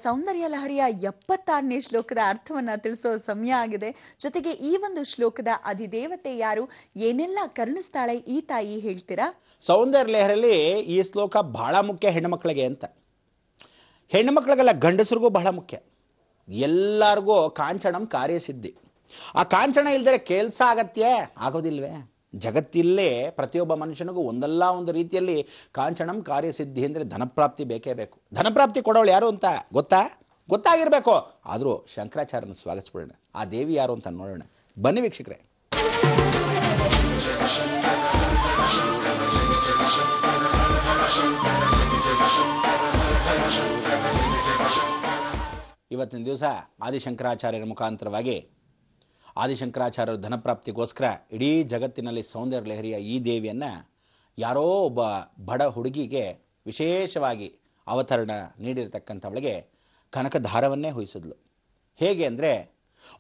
ಸೌಂದರ್ಯ ಲಹರಿಯ 76ನೇ ಶ್ಲೋಕದ ಅರ್ಥವನ್ನ ತಿಳಿಸೋ ಸಮಯ ಆಗಿದೆ. ಜೊತೆಗೆ ಈ ಒಂದು ಶ್ಲೋಕದ ಅಧಿದೇವತೆ ಯಾರು, ಏನೆಲ್ಲ ಕರುಣಿಸ್ತಾಳೆ ಈ ತಾಯಿ ಹೇಳ್ತೀರಾ? ಸೌಂದರ್ಯ ಲಹರಿಯಲ್ಲಿ ಈ ಶ್ಲೋಕ ಬಹಳ ಮುಖ್ಯ ಹೆಣ್ಣುಮಕ್ಕಳಿಗೆ ಅಂತ. ಹೆಣ್ಣುಮಕ್ಕಳಿಗೆಲ್ಲ ಗಂಡಸರಿಗೂ ಬಹಳ ಮುಖ್ಯ. ಎಲ್ಲರಿಗೂ ಕಾಂಚನಂ ಕಾರ್ಯಸಿದ್ಧಿ. ಆ ಕಾಂಚನ ಇಲ್ದರೆ ಕೆಲಸ ಆಗತ್ಯೇ? ಆಗೋದಿಲ್ವೇ? ಜಗತ್ತಿಲ್ಲೇ ಪ್ರತಿಯೊಬ್ಬ ಮನುಷ್ಯನಿಗೂ ಒಂದಲ್ಲ ಒಂದು ರೀತಿಯಲ್ಲಿ ಕಾಂಚನಂ ಕಾರ್ಯಸಿದ್ಧಿ ಅಂದರೆ ಧನಪ್ರಾಪ್ತಿ ಬೇಕೇ ಬೇಕು. ಧನಪ್ರಾಪ್ತಿ ಕೊಡೋಳು ಯಾರು ಅಂತ ಗೊತ್ತಾಗಿರ್ಬೇಕು. ಆದರೂ ಶಂಕರಾಚಾರ್ಯನ ಸ್ವಾಗತಿಸ್ಬಿಡೋಣ. ಆ ದೇವಿ ಯಾರು ಅಂತ ನೋಡೋಣ ಬನ್ನಿ ವೀಕ್ಷಕರೇ. ಇವತ್ತಿನ ದಿವಸ ಆದಿಶಂಕರಾಚಾರ್ಯರ ಮುಖಾಂತರವಾಗಿ ಆದಿಶಂಕರಾಚಾರ್ಯರ ಧನಪ್ರಾಪ್ತಿಗೋಸ್ಕರ ಇಡೀ ಜಗತ್ತಿನಲ್ಲಿ ಸೌಂದರ್ಯ ಲಹರಿಯ ಈ ದೇವಿಯನ್ನ ಯಾರೋ ಒಬ್ಬ ಬಡ ಹುಡುಗಿಗೆ ವಿಶೇಷವಾಗಿ ಅವತರಣ ನೀಡಿರತಕ್ಕಂಥವಳಿಗೆ ಕನಕಧಾರವನ್ನೇ ಹೊಯ್ಸಿದ್ಲು. ಹೇಗೆ ಅಂದರೆ,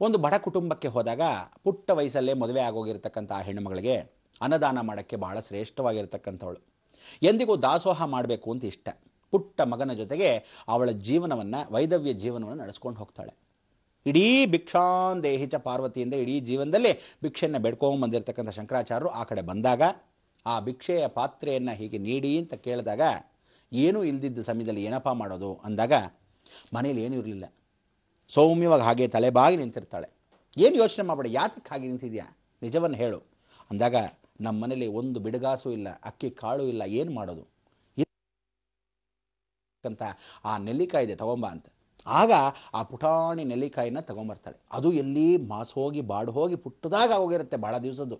ಒಂದು ಬಡ ಕುಟುಂಬಕ್ಕೆ ಹೋದಾಗ ಪುಟ್ಟ ವಯಸ್ಸಲ್ಲೇ ಮದುವೆ ಆಗೋಗಿರ್ತಕ್ಕಂಥ ಹೆಣ್ಣುಮಗಳಿಗೆ ಅನ್ನದಾನ ಮಾಡೋಕ್ಕೆ ಬಹಳ ಶ್ರೇಷ್ಠವಾಗಿರ್ತಕ್ಕಂಥವಳು. ಎಂದಿಗೂ ದಾಸೋಹ ಮಾಡಬೇಕು ಅಂತ ಇಷ್ಟ. ಪುಟ್ಟ ಮಗನ ಜೊತೆಗೆ ಅವಳ ಜೀವನವನ್ನು, ವೈದವ್ಯ ಜೀವನವನ್ನು ನಡೆಸ್ಕೊಂಡು ಹೋಗ್ತಾಳೆ. ಇಡೀ ಭಿಕ್ಷಾಂದೇಹಿಚ ಪಾರ್ವತಿಯಿಂದ ಇಡೀ ಜೀವನದಲ್ಲಿ ಭಿಕ್ಷೆಯನ್ನು ಬೆಡ್ಕೊಂಡು ಬಂದಿರತಕ್ಕಂಥ ಶಂಕರಾಚಾರ್ಯರು ಆ ಕಡೆ ಬಂದಾಗ ಆ ಭಿಕ್ಷೆಯ ಪಾತ್ರೆಯನ್ನು ಹೀಗೆ ನೀಡಿ ಅಂತ ಕೇಳಿದಾಗ, ಏನೂ ಇಲ್ದಿದ್ದ ಸಮಯದಲ್ಲಿ ಏನಪ್ಪ ಮಾಡೋದು ಅಂದಾಗ ಮನೇಲಿ ಏನೂ ಇರಲಿಲ್ಲ. ಸೌಮ್ಯವಾಗಿ ಹಾಗೆ ತಲೆಬಾಗಿ ನಿಂತಿರ್ತಾಳೆ. ಏನು ಯೋಚನೆ ಮಾಡಬೇಡ, ಯಾತಕ್ಕೆ ಹಾಗೆ ನಿಂತಿದ್ಯಾ, ನಿಜವನ್ನು ಹೇಳು ಅಂದಾಗ, ನಮ್ಮ ಮನೇಲಿ ಒಂದು ಬಿಡುಗಾಸು ಇಲ್ಲ, ಅಕ್ಕಿ ಕಾಳು ಇಲ್ಲ, ಏನು ಮಾಡೋದು ಅಂತ ಆ ನೆಲ್ಲಿಕಾಯಿ ಇದೆ ತಗೊಂಬ ಅಂತ. ಆಗ ಆ ಪುಟಾಣಿ ನೆಲ್ಲಿಕಾಯಿನ ತಗೊಂಬರ್ತಾಳೆ. ಅದು ಎಲ್ಲಿ ಮಾಸೋಗಿ ಬಾಡು ಹೋಗಿ ಪುಟ್ಟದಾಗ ಹೋಗಿರುತ್ತೆ, ಭಾಳ ದಿವಸದ್ದು.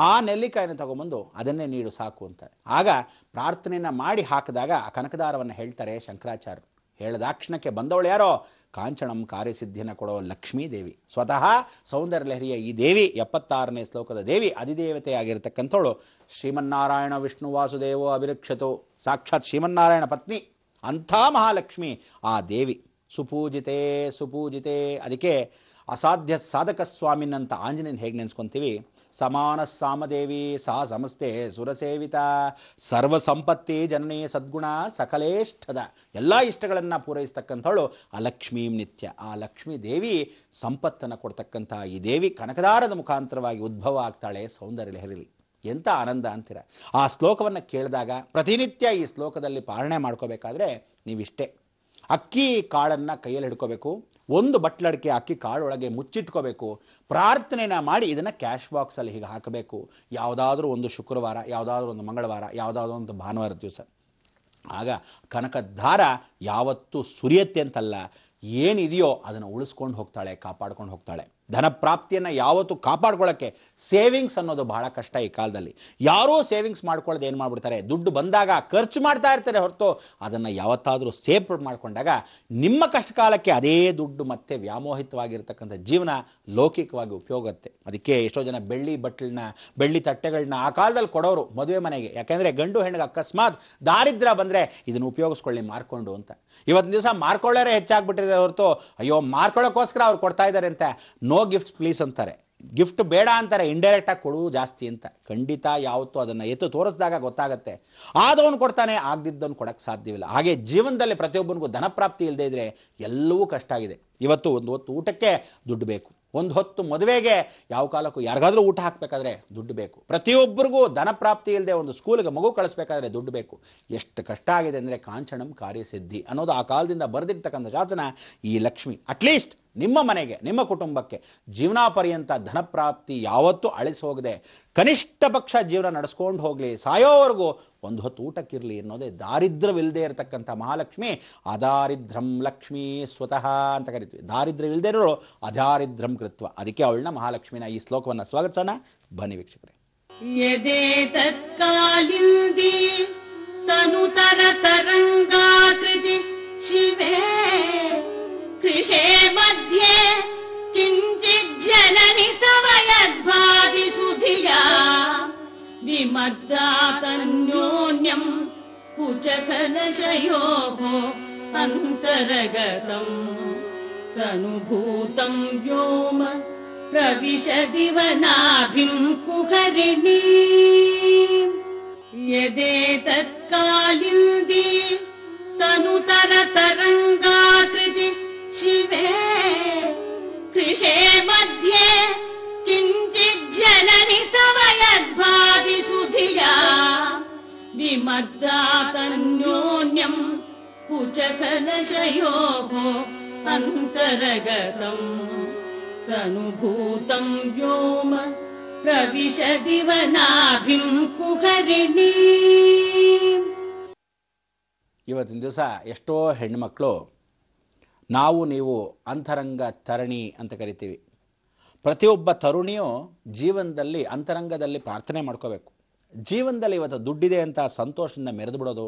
ಆ ನೆಲ್ಲಿಕಾಯಿನ ತಗೊಂಬಂದು ಅದನ್ನೇ ನೀಡು ಸಾಕು ಅಂತ. ಆಗ ಪ್ರಾರ್ಥನೆಯನ್ನು ಮಾಡಿ ಹಾಕಿದಾಗ ಆ ಕನಕದಾರವನ್ನು ಹೇಳ್ತಾರೆ ಶಂಕರಾಚಾರ್ಯರು. ಹೇಳಿದಾಕ್ಷಣಕ್ಕೆ ಬಂದವಳು ಯಾರೋ, ಕಾಂಚನಂ ಕಾರ್ಯಸಿದ್ಧಿಯನ್ನು ಕೊಡೋ ಲಕ್ಷ್ಮೀ ದೇವಿ. ಸ್ವತಃ ಸೌಂದರ್ಯ ಲಹರಿಯ ಈ ದೇವಿ 76ನೇ ಶ್ಲೋಕದ ದೇವಿ ಅಧಿದೇವತೆ ಆಗಿರತಕ್ಕಂಥವಳು. ಶ್ರೀಮನ್ನಾರಾಯಣ ವಿಷ್ಣು ವಾಸುದೇವೋ ಅಭಿರಕ್ಷತೋ, ಸಾಕ್ಷಾತ್ ಶ್ರೀಮನ್ನಾರಾಯಣ ಪತ್ನಿ ಅಂಥ ಮಹಾಲಕ್ಷ್ಮಿ ಆ ದೇವಿ. ಸುಪೂಜಿತೆ ಸುಪೂಜಿತೆ. ಅದಕ್ಕೆ ಅಸಾಧ್ಯ ಸಾಧಕ ಸ್ವಾಮಿನಂತ ಆಂಜನೇಯನ ಹೇಗೆ ನೆನೆಸ್ಕೊಂತೀವಿ, ಸಮಾನ ಸಾಮದೇವಿ ಸಾ ಸಮಸ್ತೆ ಸುರಸೇವಿತ ಸರ್ವ ಸಂಪತ್ತಿ ಜನನಿ ಸದ್ಗುಣ ಸಕಲೇಷ್ಠದ. ಎಲ್ಲ ಇಷ್ಟಗಳನ್ನು ಪೂರೈಸ್ತಕ್ಕಂಥವಳು ಆ ಲಕ್ಷ್ಮೀ ನಿತ್ಯ. ಆ ಲಕ್ಷ್ಮೀ ದೇವಿ ಸಂಪತ್ತನ್ನು ಕೊಡ್ತಕ್ಕಂಥ ಈ ದೇವಿ ಕನಕದಾರದ ಮುಖಾಂತರವಾಗಿ ಉದ್ಭವ ಆಗ್ತಾಳೆ ಸೌಂದರ್ಯ ಲಹರಿಲಿ. ಎಂಥ ಆನಂದ ಅಂತೀರ. ಆ ಶ್ಲೋಕವನ್ನು ಕೇಳಿದಾಗ ಪ್ರತಿನಿತ್ಯ ಈ ಶ್ಲೋಕದಲ್ಲಿ ಪಾಲನೆ ಮಾಡ್ಕೋಬೇಕಾದ್ರೆ ನೀವಿಷ್ಟೇ, ಅಕ್ಕಿ ಕಾಳನ್ನು ಕೈಯಲ್ಲಿ ಹಿಡ್ಕೋಬೇಕು, ಒಂದು ಬಟ್ಲಡಿಕೆ ಅಕ್ಕಿ ಕಾಳೊಳಗೆ ಮುಚ್ಚಿಟ್ಕೋಬೇಕು, ಪ್ರಾರ್ಥನೆನ ಮಾಡಿ ಇದನ್ನು ಕ್ಯಾಶ್ ಬಾಕ್ಸಲ್ಲಿ ಹೀಗೆ ಹಾಕಬೇಕು. ಯಾವುದಾದ್ರೂ ಒಂದು ಶುಕ್ರವಾರ, ಯಾವುದಾದ್ರೂ ಒಂದು ಮಂಗಳವಾರ, ಯಾವುದಾದ್ರೂ ಒಂದು ಭಾನುವಾರ ದಿವಸ. ಆಗ ಕನಕಧಾರ ಯಾವತ್ತೂ ಸುರಿಯತ್ತೆ ಅಂತಲ್ಲ, ಏನಿದೆಯೋ ಅದನ್ನು ಉಳಿಸ್ಕೊಂಡು ಹೋಗ್ತಾಳೆ, ಕಾಪಾಡ್ಕೊಂಡು ಹೋಗ್ತಾಳೆ. ಧನಪ್ರಾಪ್ತಿಯನ್ನು ಯಾವತ್ತೂ ಕಾಪಾಡ್ಕೊಳ್ಳೋಕ್ಕೆ ಸೇವಿಂಗ್ಸ್ ಅನ್ನೋದು ಬಹಳ ಕಷ್ಟ ಈ ಕಾಲದಲ್ಲಿ. ಯಾರೂ ಸೇವಿಂಗ್ಸ್ ಮಾಡ್ಕೊಳ್ಳೋದು ಏನು ಮಾಡ್ಬಿಡ್ತಾರೆ, ದುಡ್ಡು ಬಂದಾಗ ಖರ್ಚು ಮಾಡ್ತಾ ಇರ್ತಾರೆ ಹೊರತು ಅದನ್ನು ಯಾವತ್ತಾದರೂ ಸೇವ್ ಮಾಡಿಕೊಂಡಾಗ ನಿಮ್ಮ ಕಷ್ಟ ಕಾಲಕ್ಕೆ ಅದೇ ದುಡ್ಡು ಮತ್ತೆ ವ್ಯಾಮೋಹಿತವಾಗಿರ್ತಕ್ಕಂಥ ಜೀವನ ಲೌಕಿಕವಾಗಿ ಉಪಯೋಗತ್ತೆ. ಅದಕ್ಕೆ ಎಷ್ಟೋ ಜನ ಬೆಳ್ಳಿ ಬಟ್ಲನ್ನ, ಬೆಳ್ಳಿ ತಟ್ಟೆಗಳನ್ನ ಆ ಕಾಲದಲ್ಲಿ ಕೊಡೋರು ಮದುವೆ ಮನೆಗೆ. ಯಾಕೆಂದರೆ ಗಂಡು ಹೆಣ್ಣಿಗೆ ಅಕಸ್ಮಾತ್ ದಾರಿದ್ರ್ಯ ಬಂದರೆ ಇದನ್ನು ಉಪಯೋಗಿಸ್ಕೊಳ್ಳಿ ಮಾರ್ಕೊಂಡು ಅಂತ. ಇವತ್ತಿನ ದಿವಸ ಮಾರ್ಕೊಳ್ಳೋರೇ ಹೆಚ್ಚಾಗ್ಬಿಟ್ಟಿದ್ದಾರೆ ಹೊರತು ಅಯ್ಯೋ ಮಾರ್ಕೊಳ್ಳೋಕ್ಕೋಸ್ಕರ ಅವ್ರು ಕೊಡ್ತಾ ಇದ್ದಾರೆ ಅಂತ ನೋ ಗಿಫ್ಟ್ ಪ್ಲೀಸ್ ಅಂತಾರೆ. ಗಿಫ್ಟ್ ಬೇಡ ಅಂತಾರೆ, ಇಂಡೈರೆಕ್ಟ್ ಆಗಿ ಕೊಡುವು ಜಾಸ್ತಿ ಅಂತ. ಖಂಡಿತ ಯಾವತ್ತೂ ಅದನ್ನು ಎತ್ತು ತೋರಿಸಿದಾಗ ಗೊತ್ತಾಗತ್ತೆ. ಆದವನು ಕೊಡ್ತಾನೆ, ಆಗದಿದ್ದವನು ಕೊಡಕ್ಕೆ ಸಾಧ್ಯವಿಲ್ಲ. ಹಾಗೆ ಜೀವನದಲ್ಲಿ ಪ್ರತಿಯೊಬ್ಬನಿಗೂ ಧನಪ್ರಾಪ್ತಿ ಇಲ್ಲದೆ ಇದ್ರೆ ಎಲ್ಲವೂ ಕಷ್ಟ ಆಗಿದೆ. ಇವತ್ತು ಒಂದು ಹೊತ್ತು ಊಟಕ್ಕೆ ದುಡ್ಡು ಬೇಕು, ಒಂದು ಹೊತ್ತು ಮದುವೆಗೆ ಯಾವ ಕಾಲಕ್ಕೂ ಯಾರಿಗಾದ್ರೂ ಊಟ ಹಾಕಬೇಕಾದ್ರೆ ದುಡ್ಡು ಬೇಕು. ಪ್ರತಿಯೊಬ್ಬರಿಗೂ ಧನಪ್ರಾಪ್ತಿ ಇಲ್ಲದೆ ಒಂದು ಸ್ಕೂಲ್ಗೆ ಮಗು ಕಳಿಸ್ಬೇಕಾದ್ರೆ ದುಡ್ಡು ಬೇಕು. ಎಷ್ಟು ಕಷ್ಟ ಆಗಿದೆ ಅಂದರೆ ಕಾಂಚನಂ ಕಾರ್ಯಸಿದ್ಧಿ ಅನ್ನೋದು ಆ ಕಾಲದಿಂದ ಬರೆದಿರ್ತಕ್ಕಂಥ ಶಾಸನ ಈ ಲಕ್ಷ್ಮಿ. ಅಟ್ಲೀಸ್ಟ್ ನಿಮ್ಮ ಮನೆಗೆ, ನಿಮ್ಮ ಕುಟುಂಬಕ್ಕೆ ಜೀವನಾಪರ್ಯಂತ ಧನಪ್ರಾಪ್ತಿ ಯಾವತ್ತೂ ಅಳಿಸಿ ಹೋಗದೆ ಕನಿಷ್ಠ ಪಕ್ಷ ಜೀವನ ನಡೆಸ್ಕೊಂಡು ಹೋಗಲಿ, ಸಾಯೋವರೆಗೂ ಒಂದು ಹೊತ್ತು ಊಟಕ್ಕಿರಲಿ ಅನ್ನೋದೇ ದಾರಿದ್ರ್ಯವಿಲ್ಲದೆ ಇರತಕ್ಕಂಥ ಮಹಾಲಕ್ಷ್ಮಿ. ಅದಾರಿದ್ರಂ ಲಕ್ಷ್ಮೀ ಸ್ವತಃ ಅಂತ ಕರಿತೀವಿ. ದಾರಿದ್ರ್ಯವಿಲ್ಲದೆ ಇರೋರು ಅದಾರಿದ್ರಂ ಕೃತ್ವ. ಅದಕ್ಕೆ ಅವಳನ್ನ ಮಹಾಲಕ್ಷ್ಮಿನ ಈ ಶ್ಲೋಕವನ್ನು ಸ್ವಾಗತಿಸೋಣ ಬನ್ನಿ ವೀಕ್ಷಕರೇ. ಯದೇ ತತ್ಕಾಲಿಂದಿ ತನುತರ ತರಂಗಾಕೃತಿ ಶಿವೇ ಕೃಷೇ ಮಧ್ಯೆ ಕಿಂಚಿತ್ ಜನನಿ ತವ ಯದ್ಭಾತಿ ಸುಧಿಯಾ ವಿಮದ್ದಾತನ್ಯೋನ್ಯಂ ಕುಚಕಲಶಯೋಃ ಅಂತರಗತಂ ತನುಭೂತಂ ವ್ಯೋಮ ಪ್ರವಿಶದಿವ ನಾಭಿಂ ಕುಹರಿಣೀ ಯದೇತತ್ಕಾಲಿಂದಿ ತನುತರ ತರಂಗಾಕೃತಿ मद्दातन्योन्यम् कुचकलशयोः अन्तरगतम् तनुभूतम् व्योम प्रविशति वनाभिम् कुहरिणी. ಇವತ್ತಿನ ದಿವಸ ಎಷ್ಟೋ ಹೆಣ್ಮಕ್ಳು ನಾವು ನೀವು ಅಂತರಂಗ ತರಣಿ ಅಂತ ಕರಿತೀವಿ. ಪ್ರತಿಯೊಬ್ಬ ತರುಣಿಯು ಜೀವನದಲ್ಲಿ ಅಂತರಂಗದಲ್ಲಿ ಪ್ರಾರ್ಥನೆ ಮಾಡ್ಕೋಬೇಕು. ಜೀವನದಲ್ಲಿ ಇವತ್ತು ದುಡ್ಡಿದೆ ಅಂತ ಸಂತೋಷದಿಂದ ಮೆರೆದು ಬಿಡೋದು,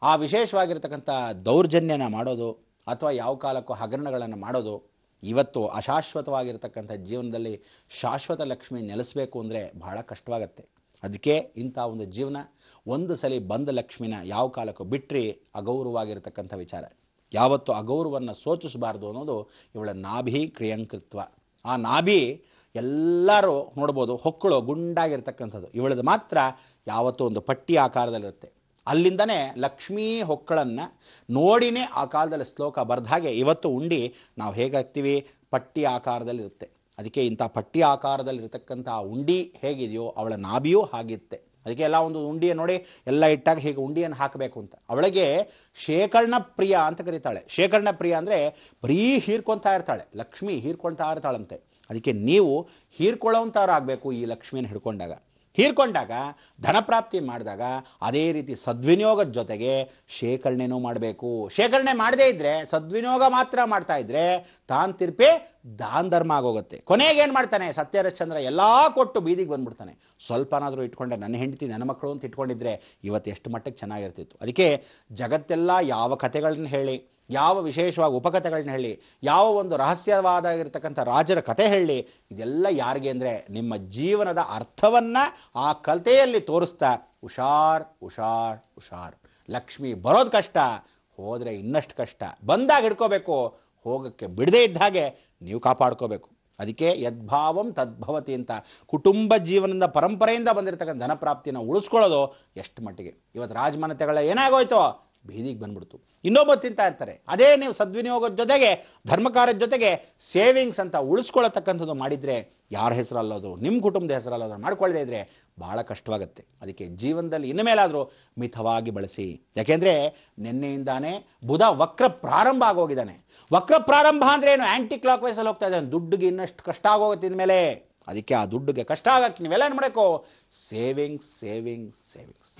ಆ ವಿಶೇಷವಾಗಿರ್ತಕ್ಕಂಥ ದೌರ್ಜನ್ಯನ ಮಾಡೋದು ಅಥವಾ ಯಾವ ಕಾಲಕ್ಕೂ ಹಗರಣಗಳನ್ನು ಮಾಡೋದು ಇವತ್ತು ಅಶಾಶ್ವತವಾಗಿರ್ತಕ್ಕಂಥ ಜೀವನದಲ್ಲಿ ಶಾಶ್ವತ ಲಕ್ಷ್ಮಿ ನೆಲೆಸಬೇಕು ಅಂದರೆ ಬಹಳ ಕಷ್ಟವಾಗತ್ತೆ. ಅದಕ್ಕೆ ಇಂಥ ಒಂದು ಜೀವನ ಒಂದು ಸಲ ಬಂದ ಲಕ್ಷ್ಮಿನ ಯಾವ ಕಾಲಕ್ಕೂ ಬಿಟ್ಟರೆ ಅಗೌರವವಾಗಿರ್ತಕ್ಕಂಥ ವಿಚಾರ. ಯಾವತ್ತೂ ಅಗೌರವವನ್ನು ಸೋಚಿಸಬಾರ್ದು ಅನ್ನೋದು ಇವಳ ನಾಭಿ ಕ್ರಿಯಂಕೃತ್ವ. ಆ ನಾಭಿ ಎಲ್ಲರೂ ನೋಡ್ಬೋದು, ಹೊಕ್ಕಳು ಗುಂಡಾಗಿರ್ತಕ್ಕಂಥದ್ದು. ಇವಳದು ಮಾತ್ರ ಯಾವತ್ತೂ ಒಂದು ಪಟ್ಟಿ ಆಕಾರದಲ್ಲಿರುತ್ತೆ. ಅಲ್ಲಿಂದನೇ ಲಕ್ಷ್ಮೀ ಹೊಕ್ಕಳನ್ನು ನೋಡಿನೇ ಆ ಕಾಲದಲ್ಲಿ ಶ್ಲೋಕ ಬರೆದ ಹಾಗೆ ಇವತ್ತು ಉಂಡಿ ನಾವು ಹೇಗಾಗ್ತೀವಿ, ಪಟ್ಟಿ ಆಕಾರದಲ್ಲಿರುತ್ತೆ. ಅದಕ್ಕೆ ಇಂಥ ಪಟ್ಟಿ ಆಕಾರದಲ್ಲಿರ್ತಕ್ಕಂಥ ಉಂಡಿ ಹೇಗಿದೆಯೋ ಅವಳ ನಾಭಿಯೂ ಹಾಗಿರುತ್ತೆ. ಅದಕ್ಕೆ ಎಲ್ಲ ಒಂದು ಉಂಡಿಯನ್ನು ನೋಡಿ ಎಲ್ಲ ಇಟ್ಟಾಗ ಹೀಗೆ ಉಂಡಿಯನ್ನು ಹಾಕಬೇಕು ಅಂತ. ಅವಳಿಗೆ ಶೇಖರ್ಣ ಪ್ರಿಯ ಅಂತ ಕರೀತಾಳೆ. ಶೇಖರ್ಣ ಪ್ರಿಯ ಅಂದರೆ ಬರೀ ಹೀರ್ಕೊಳ್ತಾ ಇರ್ತಾಳೆ, ಲಕ್ಷ್ಮಿ ಹೀರ್ಕೊಳ್ತಾ ಇರ್ತಾಳಂತೆ. ಅದಕ್ಕೆ ನೀವು ಹೀರ್ಕೊಳ್ಳೋಂಥವ್ರಾಗಬೇಕು ಈ ಲಕ್ಷ್ಮಿಯನ್ನು ಹೀರ್ಕೊಂಡಾಗ ಧನಪ್ರಾಪ್ತಿ ಮಾಡಿದಾಗ ಅದೇ ರೀತಿ ಸದ್ವಿನಿಯೋಗದ ಜೊತೆಗೆ ಶೇಖರಣೆನೂ ಮಾಡಬೇಕು. ಶೇಖರಣೆ ಮಾಡದೇ ಇದ್ರೆ, ಸದ್ವಿನಿಯೋಗ ಮಾತ್ರ ಮಾಡ್ತಾ ಇದ್ರೆ ತಾನ್ ತಿರ್ಪೆ ದಾನ ಧರ್ಮ ಆಗೋಗುತ್ತೆ. ಕೊನೆಗೆ ಏನು ಮಾಡ್ತಾನೆ ಸತ್ಯಹರಿಶ್ಚಂದ್ರ, ಎಲ್ಲ ಕೊಟ್ಟು ಬೀದಿಗೆ ಬಂದ್ಬಿಡ್ತಾನೆ. ಸ್ವಲ್ಪನಾದರೂ ಇಟ್ಕೊಂಡೆ, ನನ್ನ ಹೆಂಡತಿ ನನ್ನ ಮಕ್ಕಳು ಅಂತ ಇಟ್ಕೊಂಡಿದ್ರೆ ಇವತ್ತು ಎಷ್ಟು ಮಟ್ಟಕ್ಕೆ ಚೆನ್ನಾಗಿರ್ತಿತ್ತು. ಅದಕ್ಕೆ ಜಗತ್ತೆಲ್ಲ ಯಾವ ಕಥೆಗಳನ್ನ ಹೇಳಿ, ಯಾವ ವಿಶೇಷವಾಗಿ ಉಪಕಥೆಗಳನ್ನ ಹೇಳಿ, ಯಾವ ಒಂದು ರಹಸ್ಯವಾದ ಇರತಕ್ಕಂಥ ರಾಜರ ಕಥೆ ಹೇಳಿ, ಇದೆಲ್ಲ ಯಾರಿಗೆ ಅಂದರೆ ನಿಮ್ಮ ಜೀವನದ ಅರ್ಥವನ್ನು ಆ ಕಥೆಯಲ್ಲಿ ತೋರಿಸ್ತಾ ಹುಷಾರ್ ಹುಷಾರ್ ಹುಷಾರ್. ಲಕ್ಷ್ಮಿ ಬರೋದು ಕಷ್ಟ, ಹೋದರೆ ಇನ್ನಷ್ಟು ಕಷ್ಟ. ಬಂದಾಗ ಹಿಡ್ಕೋಬೇಕು, ಹೋಗಕ್ಕೆ ಬಿಡದೇ ಇದ್ದ ಹಾಗೆ ನೀವು ಕಾಪಾಡ್ಕೋಬೇಕು. ಅದಕ್ಕೆ ಯದ್ಭಾವಂ ತದ್ಭವತಿ ಅಂತ ಕುಟುಂಬ ಜೀವನದ ಪರಂಪರೆಯಿಂದ ಬಂದಿರತಕ್ಕಂಥ ಧನಪ್ರಾಪ್ತಿನ ಉಳಿಸ್ಕೊಳ್ಳೋದು ಎಷ್ಟು ಮಟ್ಟಿಗೆ. ಇವತ್ತು ರಾಜಮನೆತೆಗಳ ಏನಾಗೋಯ್ತೋ ಬೀದಿಗೆ ಬಂದ್ಬಿಡ್ತು. ಇನ್ನೊಬ್ಬ ತಿಂತಾ ಇರ್ತಾರೆ. ಅದೇ ನೀವು ಸದ್ವಿನಿಯೋಗದ ಜೊತೆಗೆ ಧರ್ಮಕಾರ್ಯದ ಜೊತೆಗೆ ಸೇವಿಂಗ್ಸ್ ಅಂತ ಉಳಿಸ್ಕೊಳ್ಳತಕ್ಕಂಥದ್ದು ಮಾಡಿದರೆ ಯಾರ ಹೆಸರಲ್ಲೋದು, ನಿಮ್ಮ ಕುಟುಂಬದ ಹೆಸರಲ್ಲೋದು ಮಾಡ್ಕೊಳ್ಳದೇ ಇದ್ರೆ ಬಹಳ ಕಷ್ಟವಾಗುತ್ತೆ. ಅದಕ್ಕೆ ಜೀವನದಲ್ಲಿ ಇನ್ನು ಮೇಲಾದರೂ ಮಿತವಾಗಿ ಬಳಸಿ. ಯಾಕೆಂದರೆ ನಿನ್ನೆಯಿಂದಾನೇ ಬುಧ ವಕ್ರ ಪ್ರಾರಂಭ ಆಗೋಗಿದ್ದಾನೆ. ವಕ್ರ ಪ್ರಾರಂಭ ಅಂದರೆ ಏನು, ಆ್ಯಂಟಿ ಕ್ಲಾಕ್ ವೈಸಲ್ಲಿ ಹೋಗ್ತಾ ಇದ್ದಾನೆ. ದುಡ್ಡಿಗೆ ಇನ್ನಷ್ಟು ಕಷ್ಟ ಆಗೋಗುತ್ತೆ ಇನ್ಮೇಲೆ. ಅದಕ್ಕೆ ಆ ದುಡ್ಡಿಗೆ ಕಷ್ಟ ಆಗಕ್ಕೆ ನೀವೆಲ್ಲ ಏನು ಮಾಡಬೇಕು, ಸೇವಿಂಗ್ಸ್ ಸೇವಿಂಗ್ಸ್ ಸೇವಿಂಗ್ಸ್.